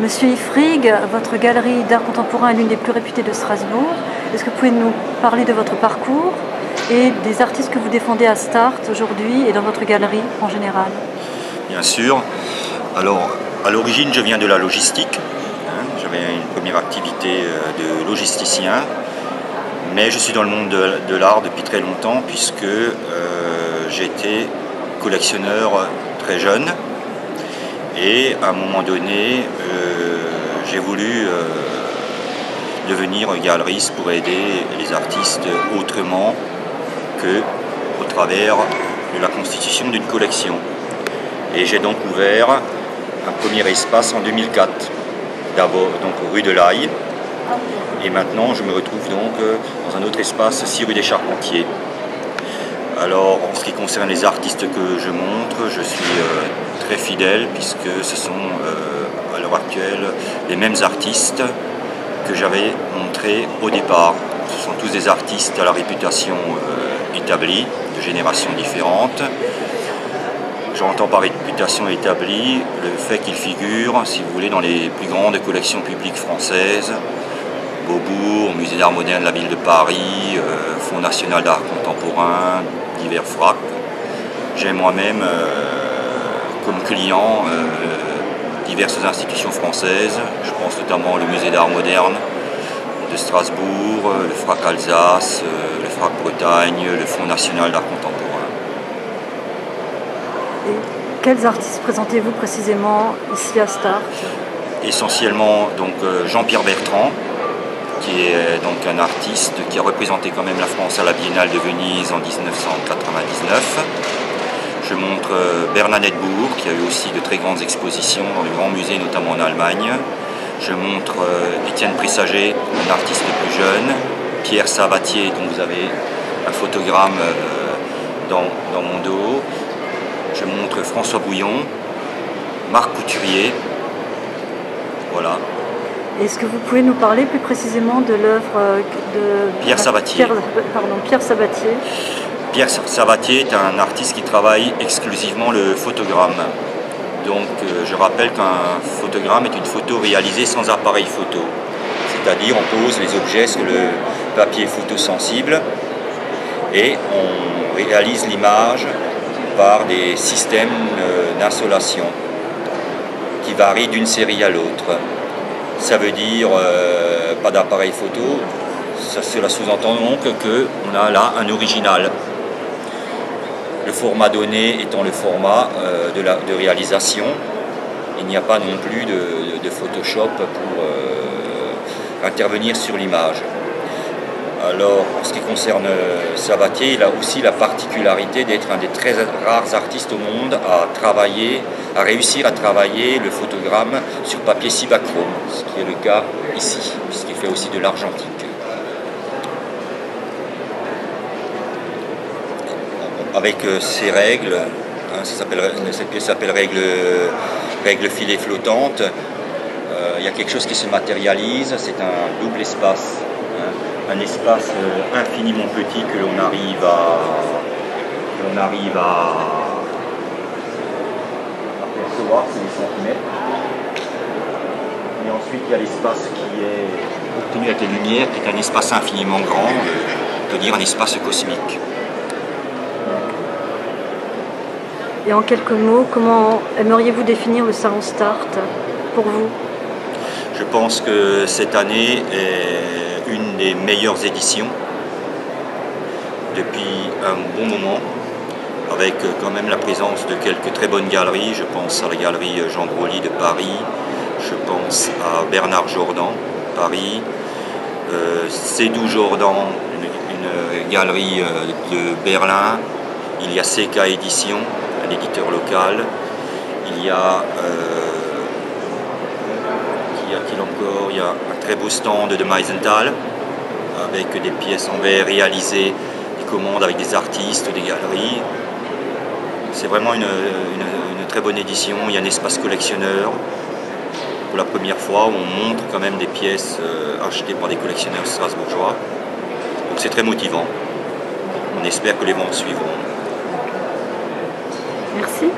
Monsieur Ifrig, votre galerie d'art contemporain est l'une des plus réputées de Strasbourg. Est-ce que vous pouvez nous parler de votre parcours et des artistes que vous défendez à Start aujourd'hui et dans votre galerie en général? Bien sûr. Alors, à l'origine, je viens de la logistique. J'avais une première activité de logisticien, mais je suis dans le monde de l'art depuis très longtemps puisque j'ai été collectionneur très jeune. Et à un moment donné, j'ai voulu devenir galeriste pour aider les artistes autrement que au travers de la constitution d'une collection. Et j'ai donc ouvert un premier espace en 2004, d'abord donc rue de l'Aille, et maintenant je me retrouve donc dans un autre espace, 6 rue des Charpentiers. Alors, en ce qui concerne les artistes que je montre, je suis très fidèle puisque ce sont à l'heure actuelle les mêmes artistes que j'avais montrés au départ. Ce sont tous des artistes à la réputation établie, de générations différentes. J'entends par réputation établie le fait qu'ils figurent, si vous voulez, dans les plus grandes collections publiques françaises. Beaubourg, Musée d'art moderne de la ville de Paris, Fonds national d'art contemporain, divers FRAC. J'ai moi-même comme client diverses institutions françaises. Je pense notamment au Musée d'art moderne de Strasbourg, le FRAC Alsace, le FRAC Bretagne, le Fonds national d'art contemporain. Et quels artistes présentez-vous précisément ici à Start? Essentiellement donc Jean-Pierre Bertrand, qui est donc un artiste qui a représenté quand même la France à la Biennale de Venise en 1999. Je montre Bernadette Bourg, qui a eu aussi de très grandes expositions dans de grands musées, notamment en Allemagne. Je montre Étienne Pressager, un artiste plus jeune, Pierre Sabatier, dont vous avez un photogramme dans mon dos. Je montre François Bouillon, Marc Couturier, voilà. Est-ce que vous pouvez nous parler plus précisément de l'œuvre de Pierre Sabatier? Pierre Sabatier. Pierre Sabatier est un artiste qui travaille exclusivement le photogramme. Donc je rappelle qu'un photogramme est une photo réalisée sans appareil photo. C'est-à-dire on pose les objets sur le papier photosensible et on réalise l'image par des systèmes d'insolation qui varient d'une série à l'autre. Ça veut dire pas d'appareil photo, cela sous-entend donc qu'on a là un original. Le format donné étant le format de réalisation, il n'y a pas non plus de Photoshop pour intervenir sur l'image. Alors, en ce qui concerne Sabatier, il a aussi la particularité d'être un des très rares artistes au monde à réussir à travailler le photogramme sur papier cibachrome, ce qui est le cas ici, puisqu'il fait aussi de l'argentique. Avec ces règles, cette pièce s'appelle règle filet flottante, il y a quelque chose qui se matérialise, c'est un double espace. Un espace infiniment petit que l'on arrive à percevoir, c'est des centimètres. Et ensuite il y a l'espace qui est obtenu avec les lumières, qui est un espace infiniment grand, on peut dire un espace cosmique. Et en quelques mots, comment aimeriez-vous définir le salon Start pour vous? Je pense que cette année est une des meilleures éditions depuis un bon moment, avec quand même la présence de quelques très bonnes galeries. Je pense à la galerie Jean Brolly de Paris, je pense à Bernard Jordan, Paris, Cédou Jordan, une galerie de Berlin. Il y a CK Éditions, un éditeur local. Il y a encore, il y a un très beau stand de Meisenthal avec des pièces en verre réalisées, des commandes avec des artistes, des galeries. C'est vraiment une très bonne édition. Il y a un espace collectionneur pour la première fois où on montre quand même des pièces achetées par des collectionneurs strasbourgeois. Donc c'est très motivant. On espère que les ventes suivront. Merci.